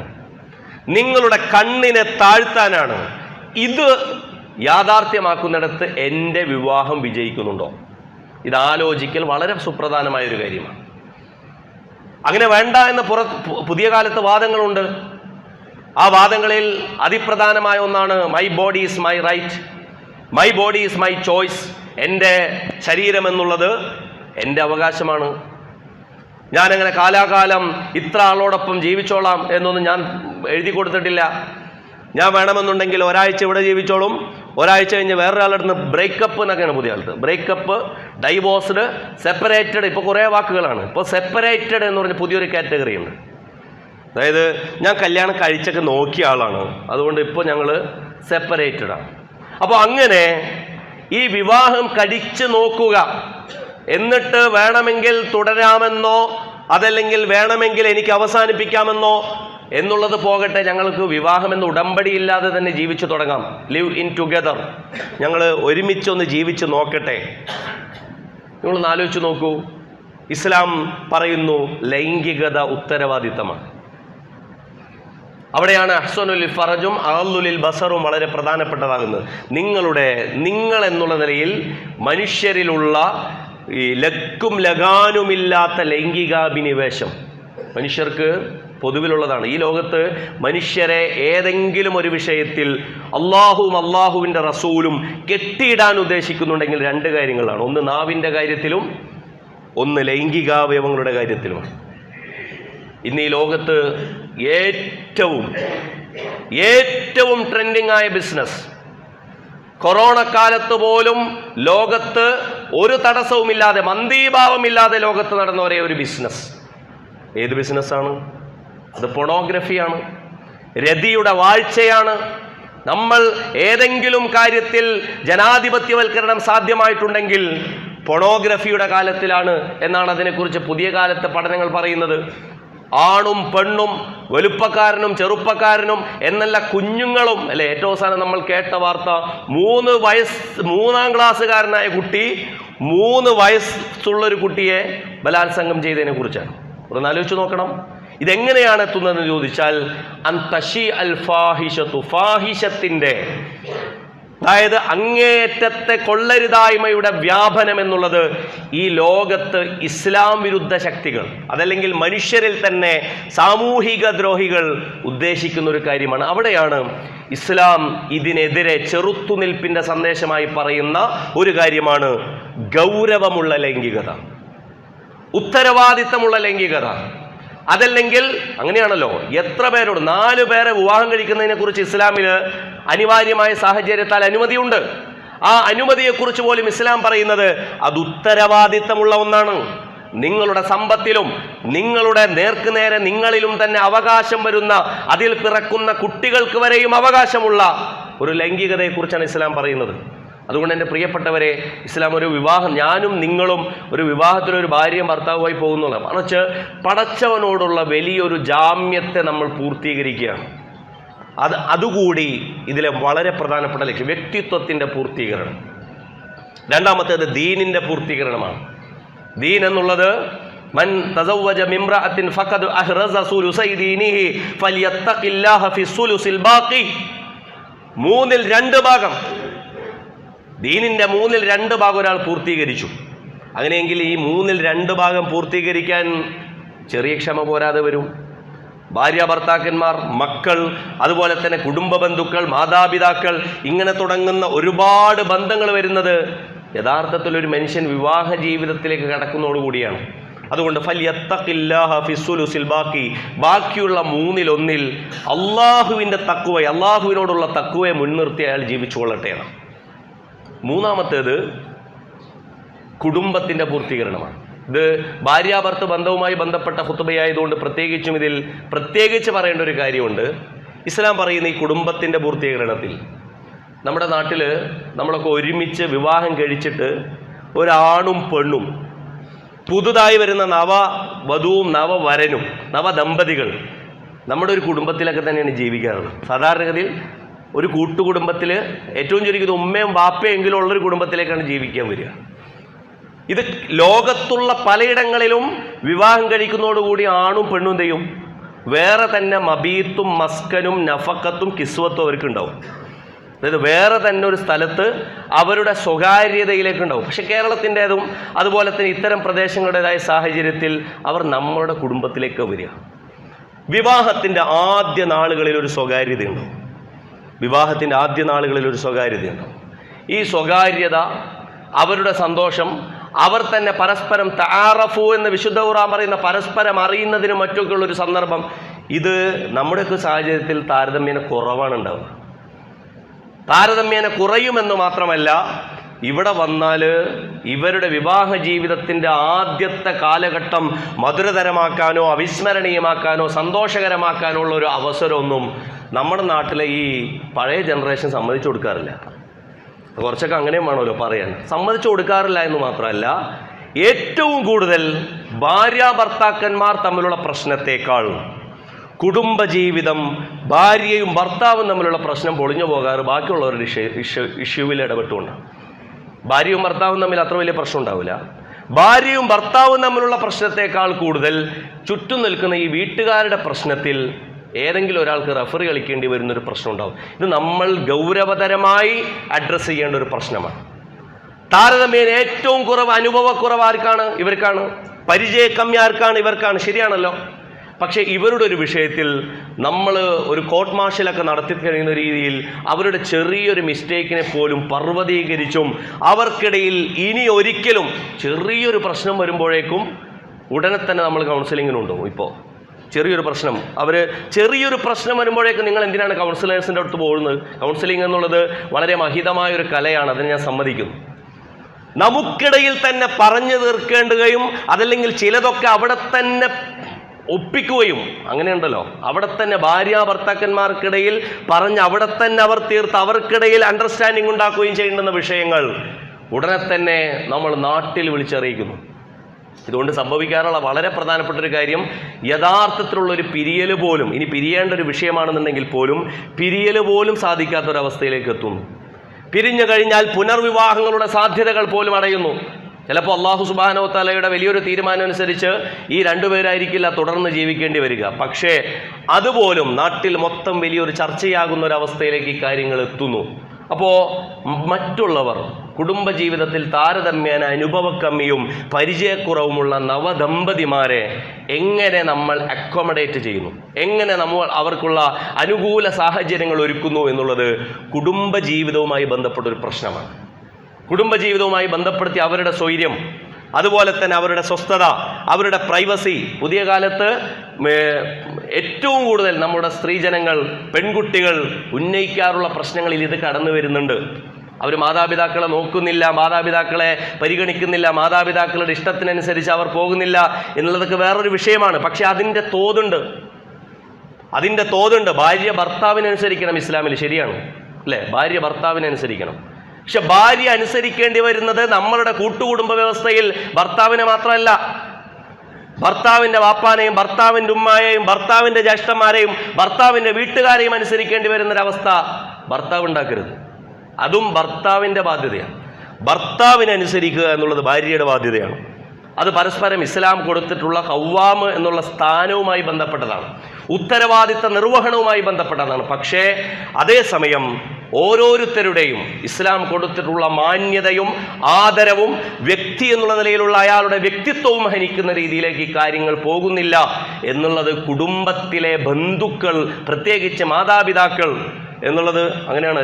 നിങ്ങളുടെ കണ്ണിനെ താഴ്ത്താനാണ്. ഇത് യാഥാർത്ഥ്യമാക്കുന്നിടത്ത് എൻ്റെ വിവാഹം വിജയിക്കുന്നുണ്ടോ? ഇത് ആലോചിക്കൽ വളരെ സുപ്രധാനമായൊരു കാര്യമാണ്. അങ്ങനെ വേണ്ട എന്ന പുതിയ കാലത്ത് വാദങ്ങളുണ്ട്. ആ വാദങ്ങളിൽ അതിപ്രധാനമായ ഒന്നാണ് my body is my right, my body is my choice. എൻ്റെ ശരീരം എന്നുള്ളത് എൻ്റെ അവകാശമാണ്. ഞാനങ്ങനെ കാലാകാലം ഇത്ര ആളോടൊപ്പം ജീവിച്ചോളാം എന്നൊന്നും ഞാൻ എഴുതി കൊടുത്തിട്ടില്ല. ഞാൻ വേണമെന്നുണ്ടെങ്കിൽ ഒരാഴ്ച ഇവിടെ ജീവിച്ചോളും, ഒരാഴ്ച കഴിഞ്ഞ് വേറൊരാളുടെ ബ്രേക്കപ്പ് എന്നൊക്കെയാണ് പുതിയ കാലത്ത്. ബ്രേക്കപ്പ്, ഡൈവോഴ്സ്ഡ്, സെപ്പറേറ്റഡ്, ഇപ്പോൾ കുറേ വാക്കുകളാണ്. ഇപ്പോൾ സെപ്പറേറ്റഡ് എന്ന് പറഞ്ഞ പുതിയൊരു കാറ്റഗറി ഉണ്ട്. അതായത് ഞാൻ കല്യാണം കഴിച്ചൊക്കെ നോക്കിയ ആളാണ്, അതുകൊണ്ട് ഇപ്പോൾ ഞങ്ങൾ സെപ്പറേറ്റഡാണ്. അപ്പോൾ അങ്ങനെ ഈ വിവാഹം കഴിച്ച് നോക്കുക, എന്നിട്ട് വേണമെങ്കിൽ തുടരാമെന്നോ അതല്ലെങ്കിൽ വേണമെങ്കിൽ എനിക്ക് അവസാനിപ്പിക്കാമെന്നോ എന്നുള്ളത് പോകട്ടെ, ഞങ്ങൾക്ക് വിവാഹം എന്ന ഉടമ്പടി ഇല്ലാതെ തന്നെ ജീവിച്ചു തുടങ്ങാം. ലിവ് ഇൻ ടുഗദർ, ഞങ്ങൾ ഒരുമിച്ചൊന്ന് ജീവിച്ച് നോക്കട്ടെ. നിങ്ങളൊന്ന് ആലോചിച്ച് നോക്കൂ, ഇസ്ലാം പറയുന്നു ലൈംഗികത ഉത്തരവാദിത്തമാണ്. അവിടെയാണ് അഹ്സനുൽ ഫറജും അഅ്ലുൽ ബസറും വളരെ പ്രധാനപ്പെട്ടതാകുന്നത്. നിങ്ങൾ എന്നുള്ള നിലയിൽ മനുഷ്യരിലുള്ള ഈ ലക്കും ലഗാനുമില്ലാത്ത ലൈംഗികാഭിനിവേശം മനുഷ്യർക്ക് പൊതുവിലുള്ളതാണ്. ഈ ലോകത്ത് മനുഷ്യരെ ഏതെങ്കിലും ഒരു വിഷയത്തിൽ അള്ളാഹുവും അള്ളാഹുവിൻ്റെ റസൂലും കെട്ടിയിടാൻ ഉദ്ദേശിക്കുന്നുണ്ടെങ്കിൽ രണ്ട് കാര്യങ്ങളാണ്. ഒന്ന് നാവിൻ്റെ കാര്യത്തിലും ഒന്ന് ലൈംഗികാവയവങ്ങളുടെ കാര്യത്തിലുമാണ്. ഇന്ന് ഈ ലോകത്ത് ഏറ്റവും ട്രെൻഡിങ് ആയ ബിസിനസ്, കൊറോണ കാലത്ത് പോലും ലോകത്ത് ഒരു തടസ്സവുമില്ലാതെ, മന്ദീഭാവമില്ലാതെ ലോകത്ത് നടന്ന ഒരേ ഒരു ബിസിനസ്, ഏത് ബിസിനസ്സാണ്? അത് പൊണോഗ്രഫിയാണ്, രതിയുടെ വാഴ്ചയാണ്. നമ്മൾ ഏതെങ്കിലും കാര്യത്തിൽ ജനാധിപത്യവൽക്കരണം സാധ്യമായിട്ടുണ്ടെങ്കിൽ പൊണോഗ്രഫിയുടെ കാലത്തിലാണ് എന്നാണ് അതിനെക്കുറിച്ച് പുതിയ കാലത്തെ പഠനങ്ങൾ പറയുന്നത്. ആണും പെണ്ണും, വലുപ്പക്കാരനും ചെറുപ്പക്കാരനും എന്നല്ല കുഞ്ഞുങ്ങളും അല്ലെ. ഏറ്റവും അവസാനം നമ്മൾ കേട്ട വാർത്ത 3 ക്ലാസ്സുകാരനായ കുട്ടി 3 വയസ്സുള്ളൊരു കുട്ടിയെ ബലാത്സംഗം ചെയ്തതിനെ കുറിച്ചാണ്. ഒന്ന് ആലോചിച്ച് നോക്കണം. ഇതെങ്ങനെയാണ് എത്തുന്നതെന്ന് ചോദിച്ചാൽ അന്തശി അൽ ഫാഹിഷത്തു, ഫാഹിഷത്തിൻ്റെ, അതായത് അങ്ങേയറ്റത്തെ കൊള്ളരുതായ്മയുടെ വ്യാപനം എന്നുള്ളത് ഈ ലോകത്ത് ഇസ്ലാം വിരുദ്ധ ശക്തികൾ, അതല്ലെങ്കിൽ മനുഷ്യരിൽ തന്നെ സാമൂഹിക ദ്രോഹികൾ ഉദ്ദേശിക്കുന്ന ഒരു കാര്യമാണ്. അവിടെയാണ് ഇസ്ലാം ഇതിനെതിരെ ചെറുത്തുനിൽപ്പിൻ്റെ സന്ദേശമായി പറയുന്ന ഒരു കാര്യമാണ് ഗൗരവമുള്ള ലൈംഗികത, ഉത്തരവാദിത്തമുള്ള ലൈംഗികത. അതല്ലെങ്കിൽ അങ്ങനെയാണല്ലോ, എത്ര പേരോട് 4 പേരെ വിവാഹം കഴിക്കുന്നതിനെ കുറിച്ച് ഇസ്ലാമിൽ അനിവാര്യമായ സാഹചര്യത്താൽ അനുമതിയുണ്ട്. ആ അനുമതിയെക്കുറിച്ച് പോലും ഇസ്ലാം പറയുന്നത് അത് ഉത്തരവാദിത്തമുള്ള ഒന്നാണ്. നിങ്ങളുടെ സമ്പത്തിലും നിങ്ങളുടെ നേർക്കുനേരെ നിങ്ങളിലും തന്നെ അവകാശം വരുന്ന, അതിൽ പിറക്കുന്ന കുട്ടികൾക്ക് വരെയും അവകാശമുള്ള ഒരു ലൈംഗികതയെക്കുറിച്ചാണ് ഇസ്ലാം പറയുന്നത്. അതുകൊണ്ട് എൻ്റെ പ്രിയപ്പെട്ടവരെ, ഇസ്ലാം ഒരു വിവാഹം, ഞാനും നിങ്ങളും ഒരു വിവാഹത്തിലൊരു ഭാര്യയും ഭർത്താവുമായി പോകുന്നില്ല, മറിച്ച് പടച്ചവനോടുള്ള വലിയൊരു ജാമ്യത്തെ നമ്മൾ പൂർത്തീകരിക്കുകയാണ്. അതുകൂടി ഇതിലെ വളരെ പ്രധാനപ്പെട്ട ലക്ഷ്യം, വ്യക്തിത്വത്തിൻ്റെ പൂർത്തീകരണം. രണ്ടാമത്തേത് ദീനിൻ്റെ പൂർത്തീകരണമാണ്. ദീൻ എന്നുള്ളത് മൻ തസവ്വജ മിംറഅത്തിൻ ഫഖദ് അഹ്റസ സുലുസൈ ദീനിഹി ഫലിയത്തഖില്ലാഹ ഫി സുലുസിൽ ബാഖി. 2 ഭാഗം, ദീനിൻ്റെ 2 ഭാഗം ഒരാൾ പൂർത്തീകരിച്ചു. അങ്ങനെയെങ്കിൽ ഈ 2 ഭാഗം പൂർത്തീകരിക്കാൻ ചെറിയ ക്ഷമ പോരാതെ വരും. ഭാര്യ ഭർത്താക്കന്മാർ, മക്കൾ, അതുപോലെ തന്നെ കുടുംബ ബന്ധുക്കൾ, മാതാപിതാക്കൾ, ഇങ്ങനെ തുടങ്ങുന്ന ഒരുപാട് ബന്ധങ്ങൾ വരുന്നത് യഥാർത്ഥത്തിൽ ഒരു മനുഷ്യൻ വിവാഹ ജീവിതത്തിലേക്ക് കടക്കുന്നതോടുകൂടിയാണ്. അതുകൊണ്ട് ഫൽയത്തഖില്ലാഹ ഫിസ്സുലുസിൽ ബാക്കി, ബാക്കിയുള്ള 1/3 അള്ളാഹുവിൻ്റെ തഖ്വ, അള്ളാഹുവിനോടുള്ള തഖ്വയെ മുൻനിർത്തി അയാൾ ജീവിച്ചു കൊള്ളട്ടെയാണ്. മൂന്നാമത്തേത് കുടുംബത്തിൻ്റെ പൂർത്തീകരണമാണ്. ഇത് ഭാര്യാഭർത്തൃ ബന്ധവുമായി ബന്ധപ്പെട്ട ഖുത്ബയായതുകൊണ്ട് പ്രത്യേകിച്ച് പറയേണ്ട ഒരു കാര്യമുണ്ട്. ഇസ്ലാം പറയുന്ന ഈ കുടുംബത്തിൻ്റെ പൂർത്തീകരണത്തിൽ നമ്മുടെ നാട്ടിൽ നമ്മളൊക്കെ ഒരുമിച്ച് വിവാഹം കഴിച്ചിട്ട് ഒരാണും പെണ്ണും, പുതുതായി വരുന്ന നവവധുവും നവവരനും, നവദമ്പതികൾ നമ്മുടെ ഒരു കുടുംബത്തിലൊക്കെ തന്നെയാണ് ജീവിക്കാറുള്ളത്. സാധാരണഗതിയിൽ ഒരു കൂട്ടുകുടുംബത്തിൽ ഏറ്റവും ചുരുങ്ങിയത് ഉമ്മയും ബാപ്പയെങ്കിലും ഉള്ളൊരു കുടുംബത്തിലേക്കാണ് ജീവിക്കാൻ വരിക. ഇത് ലോകത്തുള്ള പലയിടങ്ങളിലും വിവാഹം കഴിക്കുന്നതോടുകൂടി ആണും പെണ്ണും ചെയ്യും വേറെ തന്നെ മബീത്തും മസ്കനും നഫക്കത്തും കിസ്വത്തും അവർക്കുണ്ടാവും. അതായത് വേറെ തന്നെ ഒരു സ്ഥലത്ത് അവരുടെ സ്വകാര്യതയിലേക്ക് ഉണ്ടാവും. പക്ഷെ കേരളത്തിൻ്റെതും അതുപോലെ തന്നെ ഇത്തരം പ്രദേശങ്ങളുടേതായ സാഹചര്യത്തിൽ അവർ നമ്മളുടെ കുടുംബത്തിലേക്ക് വരിക. വിവാഹത്തിൻ്റെ ആദ്യ നാളുകളിൽ ഒരു സ്വകാര്യതയുണ്ടാവും. ഈ സ്വകാര്യത, അവരുടെ സന്തോഷം, അവർ തന്നെ പരസ്പരം തആറഫു എന്ന് വിശുദ്ധ ഖുർആൻ പറയുന്ന പരസ്പരം അറിയുന്നതിനും മറ്റൊക്കെയുള്ള ഒരു സന്ദർഭം. ഇത് നമ്മുടെയൊക്കെ സാഹചര്യത്തിൽ താരതമ്യേന കുറവാണ് ഉണ്ടാവുക. താരതമ്യേന കുറയുമെന്ന് മാത്രമല്ല, ഇവിടെ വന്നാൽ ഇവരുടെ വിവാഹ ജീവിതത്തിൻ്റെ ആദ്യത്തെ കാലഘട്ടം മധുരതരമാക്കാനോ അവിസ്മരണീയമാക്കാനോ സന്തോഷകരമാക്കാനോ ഉള്ള ഒരു അവസരമൊന്നും നമ്മുടെ നാട്ടിലെ ഈ പഴയ ജനറേഷൻ സമ്മതിച്ചു കൊടുക്കാറില്ല. കുറച്ചൊക്കെ അങ്ങനെയും വേണമല്ലോ പറയാൻ. സമ്മതിച്ചു കൊടുക്കാറില്ല എന്ന് മാത്രമല്ല, ഏറ്റവും കൂടുതൽ ഭാര്യാഭർത്താക്കന്മാർ തമ്മിലുള്ള പ്രശ്നത്തെക്കാൾ കുടുംബജീവിതം ഭാര്യയും ഭർത്താവും തമ്മിലുള്ള പ്രശ്നം പൊളിഞ്ഞു പോകാറ് ബാക്കിയുള്ളവരുടെ ഇഷ്യൂവിൽ ഇടപെട്ടുകൊണ്ടാണ്. ഭാര്യയും ഭർത്താവും തമ്മിൽ അത്ര വലിയ പ്രശ്നം ഉണ്ടാവില്ല. ഭാര്യയും ഭർത്താവും തമ്മിലുള്ള പ്രശ്നത്തെക്കാൾ കൂടുതൽ ചുറ്റും നിൽക്കുന്ന ഈ വീട്ടുകാരുടെ പ്രശ്നത്തിൽ ഏതെങ്കിലും ഒരാൾക്ക് റഫറി കളിക്കേണ്ടി വരുന്നൊരു പ്രശ്നം ഉണ്ടാവും. ഇത് നമ്മൾ ഗൗരവതരമായി അഡ്രസ്സ് ചെയ്യേണ്ട ഒരു പ്രശ്നമാണ്. താരതമ്യേന ഏറ്റവും കുറവ് അനുഭവക്കുറവ് ആർക്കാണ്? ഇവർക്കാണ്. പരിചയക്കമ്മി ആർക്കാണ്? ഇവർക്കാണ്. ശരിയാണല്ലോ. പക്ഷേ ഇവരുടെ ഒരു വിഷയത്തിൽ നമ്മൾ ഒരു കോർട്ട് മാർഷലൊക്കെ നടത്തി കഴിയുന്ന രീതിയിൽ അവരുടെ ചെറിയൊരു മിസ്റ്റേക്കിനെ പോലും പർവ്വതീകരിച്ചും അവർക്കിടയിൽ ഇനി ഒരിക്കലും ചെറിയൊരു പ്രശ്നം വരുമ്പോഴേക്കും ഉടനെ തന്നെ നമ്മൾ കൗൺസിലിങ്ങിനുണ്ടോ? ഇപ്പോൾ ചെറിയൊരു പ്രശ്നം വരുമ്പോഴേക്കും നിങ്ങൾ എന്തിനാണ് കൗൺസിലേഴ്സിൻ്റെ അടുത്ത് പോകുന്നത്? കൗൺസിലിംഗ് എന്നുള്ളത് വളരെ മഹിതമായൊരു കലയാണ്, അതിന് ഞാൻ സമ്മതിക്കുന്നു. നമുക്കിടയിൽ തന്നെ പറഞ്ഞു തീർക്കേണ്ടുകയും അതല്ലെങ്കിൽ ചിലതൊക്കെ അവിടെ തന്നെ ഒപ്പിക്കുകയും, അങ്ങനെയുണ്ടല്ലോ, അവിടെ തന്നെ ഭാര്യാഭർത്താക്കന്മാർക്കിടയിൽ പറഞ്ഞ് അവിടെ തന്നെ അവർ തീർത്ത് അവർക്കിടയിൽ അണ്ടർസ്റ്റാൻഡിങ് ഉണ്ടാക്കുകയും ചെയ്യേണ്ടുന്ന വിഷയങ്ങൾ ഉടനെ തന്നെ നമ്മൾ നാട്ടിൽ വിളിച്ചറിയിക്കുന്നു. ഇതുകൊണ്ട് സംഭവിക്കാറുള്ള വളരെ പ്രധാനപ്പെട്ട ഒരു കാര്യം, യഥാർത്ഥത്തിലുള്ളൊരു പിരിയൽ പോലും, ഇനി പിരിയേണ്ട ഒരു വിഷയമാണെന്നുണ്ടെങ്കിൽ പോലും പിരിയൽ പോലും സാധിക്കാത്തൊരവസ്ഥയിലേക്ക് എത്തുന്നു. പിരിഞ്ഞു കഴിഞ്ഞാൽ പുനർവിവാഹങ്ങളുടെ സാധ്യതകൾ പോലും അടയുന്നു. ചിലപ്പോൾ അള്ളാഹു സുബ്ഹാനഹു വ തആലയുടെ വലിയൊരു തീരുമാനം അനുസരിച്ച് ഈ രണ്ടുപേരായിരിക്കില്ല തുടർന്ന് ജീവിക്കേണ്ടി വരിക. പക്ഷേ അതുപോലും നാട്ടിൽ മൊത്തം വലിയൊരു ചർച്ചയാകുന്ന ഒരവസ്ഥയിലേക്ക് ഈ കാര്യങ്ങൾ എത്തുന്നു. അപ്പോൾ മറ്റുള്ളവർ കുടുംബജീവിതത്തിൽ താരതമ്യേന അനുഭവക്കമ്മിയും പരിചയക്കുറവുമുള്ള നവദമ്പതിമാരെ എങ്ങനെ നമ്മൾ അക്കോമഡേറ്റ് ചെയ്യുന്നു, എങ്ങനെ നമ്മൾ അവർക്കുള്ള അനുകൂല സാഹചര്യങ്ങൾ ഒരുക്കുന്നു എന്നുള്ളത് കുടുംബജീവിതവുമായി ബന്ധപ്പെട്ടൊരു പ്രശ്നമാണ്. കുടുംബജീവിതവുമായി ബന്ധപ്പെടുത്തി അവരുടെ സ്വൈര്യം, അതുപോലെ തന്നെ അവരുടെ സ്വസ്ഥത, അവരുടെ പ്രൈവസി. പുതിയ കാലത്ത് ഏറ്റവും കൂടുതൽ നമ്മുടെ സ്ത്രീജനങ്ങൾ, പെൺകുട്ടികൾ ഉന്നയിക്കാറുള്ള പ്രശ്നങ്ങളിൽ ഇത് കടന്നു വരുന്നുണ്ട്. അവർ മാതാപിതാക്കളെ നോക്കുന്നില്ല, മാതാപിതാക്കളെ പരിഗണിക്കുന്നില്ല, മാതാപിതാക്കളുടെ ഇഷ്ടത്തിനനുസരിച്ച് അവർ പോകുന്നില്ല എന്നുള്ളതൊക്കെ വേറൊരു വിഷയമാണ്. പക്ഷെ അതിൻ്റെ തോതുണ്ട്. ഭാര്യ ഭർത്താവിനനുസരിക്കണം ഇസ്ലാമിൽ, ശരിയാണ് അല്ലേ? ഭാര്യ ഭർത്താവിനനുസരിക്കണം. പക്ഷെ ഭാര്യ അനുസരിക്കേണ്ടി വരുന്നത് നമ്മളുടെ കൂട്ടുകുടുംബ വ്യവസ്ഥയിൽ ഭർത്താവിനെ മാത്രമല്ല, ഭർത്താവിൻ്റെ വാപ്പാനെയും ഭർത്താവിൻ്റെ ഉമ്മായെയും ഭർത്താവിൻ്റെ ജ്യേഷ്ഠന്മാരെയും ഭർത്താവിൻ്റെ വീട്ടുകാരെയും അനുസരിക്കേണ്ടി വരുന്നൊരവസ്ഥ ഭർത്താവ് ഉണ്ടാക്കരുത്. അതും ഭർത്താവിൻ്റെ ബാധ്യതയാണ്. ഭർത്താവിനനുസരിക്കുക എന്നുള്ളത് ഭാര്യയുടെ ബാധ്യതയാണ്. അത് പരസ്പരം ഇസ്ലാം കൊടുത്തിട്ടുള്ള ഖവ്വാമ് എന്നുള്ള സ്ഥാനവുമായി ബന്ധപ്പെട്ടതാണ്, ഉത്തരവാദിത്ത നിർവഹണവുമായി ബന്ധപ്പെട്ടതാണ്. പക്ഷേ അതേസമയം ഓരോരുത്തരുടെയും ഇസ്ലാം കൊടുത്തിട്ടുള്ള മാന്യതയും ആദരവും വ്യക്തി എന്നുള്ള നിലയിലുള്ള അയാളുടെ വ്യക്തിത്വവും ഹനിക്കുന്ന രീതിയിലേക്ക് ഈ കാര്യങ്ങൾ പോകുന്നില്ല എന്നുള്ളത് കുടുംബത്തിലെ ബന്ധുക്കൾ, പ്രത്യേകിച്ച് മാതാപിതാക്കൾ എന്നുള്ളത് അങ്ങനെയാണ്.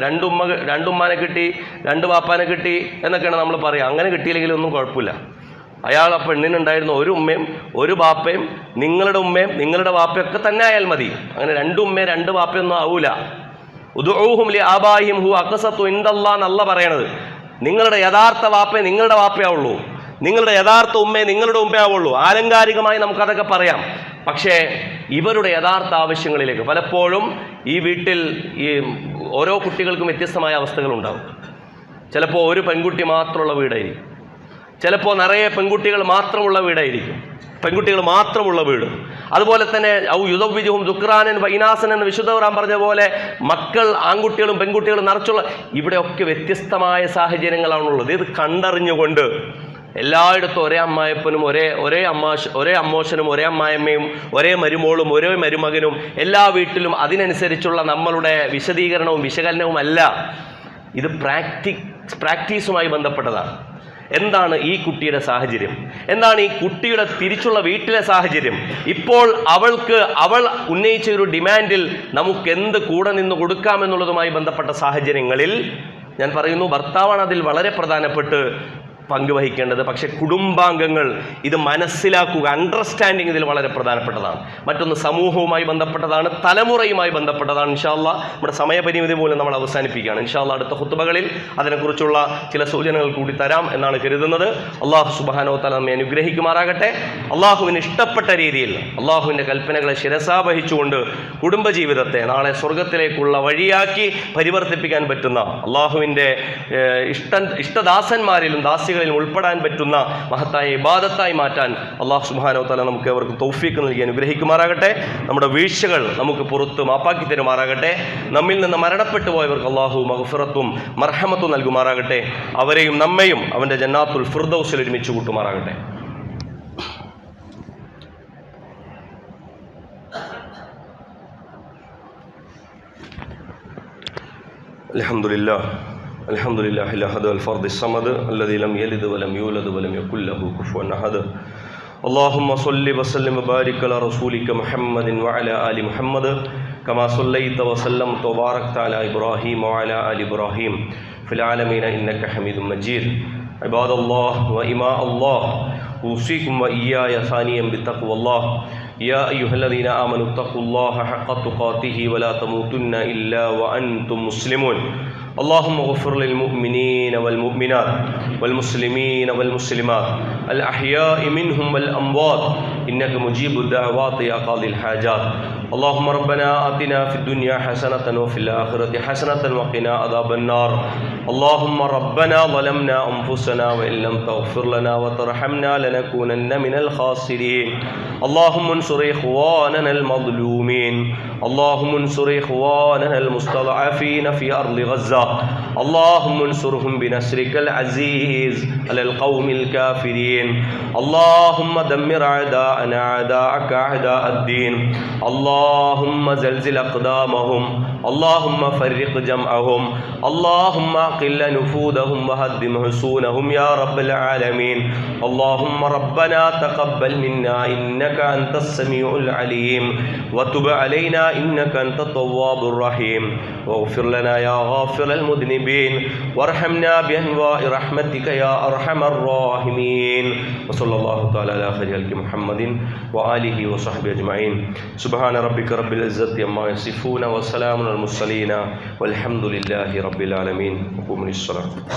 രണ്ടുമ്മാനെ കിട്ടി, രണ്ട് വാപ്പാനെ കിട്ടി എന്നൊക്കെയാണ് നമ്മൾ പറയുക. അങ്ങനെ കിട്ടിയില്ലെങ്കിലും ഒന്നും കുഴപ്പമില്ല. അയാൾ ആ പെണ്ണിനുണ്ടായിരുന്ന ഒരു ഉമ്മയും ഒരു ബാപ്പയും, നിങ്ങളുടെ ഉമ്മയും നിങ്ങളുടെ ബാപ്പയൊക്കെ തന്നെ ആയാൽ മതി. അങ്ങനെ രണ്ട് ഉമ്മയും രണ്ട് ബാപ്പയൊന്നും ആവൂല. ഉദ്ഉഹും ലി ആബാഇഹിം ഹുവ അഖ്സതു ഇൻദല്ലാഹ് എന്നല്ല പറയണത്. നിങ്ങളുടെ യഥാർത്ഥ വാപ്പയെ നിങ്ങളുടെ വാപ്പയാവുള്ളൂ, നിങ്ങളുടെ യഥാർത്ഥ ഉമ്മയെ നിങ്ങളുടെ ഉമ്മയാവുള്ളൂ. ആലങ്കാരികമായി നമുക്കതൊക്കെ പറയാം. പക്ഷേ ഇവരുടെ യഥാർത്ഥ ആവശ്യങ്ങളിലേക്ക് പലപ്പോഴും ഈ വീട്ടിൽ ഈ ഓരോ കുട്ടികൾക്കും വ്യത്യസ്തമായ അവസ്ഥകളുണ്ടാകും. ചിലപ്പോൾ ഒരു പെൺകുട്ടി മാത്രമുള്ള വീടായിരിക്കും, ചിലപ്പോൾ നിറയെ പെൺകുട്ടികൾ മാത്രമുള്ള വീടായിരിക്കും, പെൺകുട്ടികൾ മാത്രമുള്ള വീട്. അതുപോലെ തന്നെ യുദവ്വിജുഹും ദുക്റാനൻ വൈനാസൻ എന്ന് വിശുദ്ധ ഖുർആൻ പറഞ്ഞ പോലെ മക്കൾ ആൺകുട്ടികളും പെൺകുട്ടികളും നിറച്ചുള്ള, ഇവിടെയൊക്കെ വ്യത്യസ്തമായ സാഹചര്യങ്ങളാണുള്ളത്. ഇത് കണ്ടറിഞ്ഞുകൊണ്ട് എല്ലായിടത്തും ഒരേ അമ്മായപ്പനും ഒരേ അമ്മോശനും ഒരേ അമ്മായമ്മയും ഒരേ മരുമോളും ഒരേ മരുമകനും എല്ലാ വീട്ടിലും അതിനനുസരിച്ചുള്ള നമ്മളുടെ വിശദീകരണവും വിശകലനവും അല്ല. ഇത് പ്രാക്ടീസുമായി ബന്ധപ്പെട്ടതാണ്. എന്താണ് ഈ കുട്ടിയുടെ സാഹചര്യം, എന്താണ് ഈ കുട്ടിയുടെ തിരിച്ചുള്ള വീട്ടിലെ സാഹചര്യം, ഇപ്പോൾ അവൾ ഉന്നയിച്ച ഒരു ഡിമാൻഡിൽ നമുക്ക് എന്ത് കൂടെ നിന്ന് കൊടുക്കാമെന്നുള്ളതുമായി ബന്ധപ്പെട്ട സാഹചര്യങ്ങളിൽ ഞാൻ പറയുന്നു, ഭർത്താവാണ് അതിൽ വളരെ പ്രധാനപ്പെട്ട് പങ്കുവഹിക്കേണ്ടത്. പക്ഷേ കുടുംബാംഗങ്ങൾ ഇത് മനസ്സിലാക്കുക, അണ്ടർസ്റ്റാൻഡിങ് ഇതിൽ വളരെ പ്രധാനപ്പെട്ടതാണ്. മറ്റൊന്ന് സമൂഹവുമായി ബന്ധപ്പെട്ടതാണ്, തലമുറയുമായി ബന്ധപ്പെട്ടതാണ്. ഇൻഷാ അല്ലാഹ് നമ്മുടെ സമയപരിമിതി മൂലം നമ്മൾ അവസാനിപ്പിക്കുകയാണ്. ഇൻഷാ അല്ലാഹ് അടുത്ത ഖുത്ബകളിൽ അതിനെക്കുറിച്ചുള്ള ചില സൂചനകൾ കൂടി തരാം എന്നാണ് കരുതുന്നത്. അള്ളാഹു സുബ്ഹാനഹു വ തആല നമ്മെ അനുഗ്രഹിക്കുമാറാകട്ടെ. അള്ളാഹുവിന് ഇഷ്ടപ്പെട്ട രീതിയിൽ അള്ളാഹുവിൻ്റെ കൽപ്പനകളെ ശിരസാവഹിച്ചുകൊണ്ട് കുടുംബജീവിതത്തെ നാളെ സ്വർഗത്തിലേക്കുള്ള വഴിയാക്കി പരിവർത്തിപ്പിക്കാൻ പറ്റുന്ന അള്ളാഹുവിൻ്റെ ഇഷ്ടദാസന്മാരിലും ദാസികളിലും ഉൾപ്പെടാൻ പറ്റുന്ന മഹത്തായ ഇബാദത്തായി മാറ്റാൻ അള്ളാഹു സുബ്ഹാനഹു വ തആല നമുക്ക് അവർക്ക് തൗഫീഖ് നൽകി അനുഗ്രഹിക്കുമാറാകട്ടെ. നമ്മുടെ വീഴ്ചകൾ നമുക്ക് പുറത്ത് മാപ്പാക്കി തരുമാറാകട്ടെ. നമ്മിൽ നിന്ന് മരണപ്പെട്ടു പോയവർക്ക് അള്ളാഹു മഗ്ഫിറത്തും മർഹമത്തും നൽകുമാറാകട്ടെ. അവരെയും നമ്മയും അവൻ്റെ ജന്നാത്തുൽ ഫിർദൗസിൽ ഒരുമിച്ച് കൂട്ടുമാറാകട്ടെ. അൽഹംദുലില്ലാഹി അൽ-അഹദ് അൽ-ഫർദ് അസ്-സമദ് അല്ലദീ ലം യലിദ് വലം യൂലദ് വലം യകുൽ ലഹു കുഫുവൻ അഹദ്. اللهم صل وسلم وبارك على رسولك محمد وعلى آل محمد كما صليت وسلمت وباركت على إبراهيم وعلى آل إبراهيم في العالمين إنك حميد مجيد. عباد الله وإماء الله، أوصيكم وإياي ثانيا بتقوى الله. يا أيها الذين آمنوا اتقوا الله حق تقاته ولا تموتن إلا وأنتم مسلمون. اللهم اغفر للمؤمنين والمؤمنات والمسلمين والمسلمات الأحياء منهم والأموات إنك مجيب الدعوات يا قاضي الحاجات. اللهم ربنا آتنا في الدنيا حسنة وفي الآخرة حسنة وقنا عذاب النار. اللهم ربنا ظلمنا أنفسنا وإن لم تغفر لنا وترحمنا لنكونن من الخاسرين. اللهم انصر إخواننا المظلومين. اللهم انصر إخواننا المستضعفين في أرض غزة. اللهم انصرهم بنصرك العزيز على القوم الكافرين. اللهم دمر أعداءنا أعداءك أعداء الدين. اللهم زلزل أقدامهم. اللهم فرق جمعهم. اللهم أقل نفوذهم وهدم حصونهم يا رب العالمين. اللهم ربنا تقبل منا إنك أنت السميع العليم وتب علينا إنك أنت التواب الرحيم. واغفر لنا يا غافر المذنبين وارحمنا بأنواع رحمتك يا أرحم الراحمين. وصلى الله تعالى على خير خلق محمد وآله وصحبه أجمعين. سبحان ربك رب العزة عما يصفون وسلام على المرسلين والحمد لله رب العالمين. قوموا للصلاة.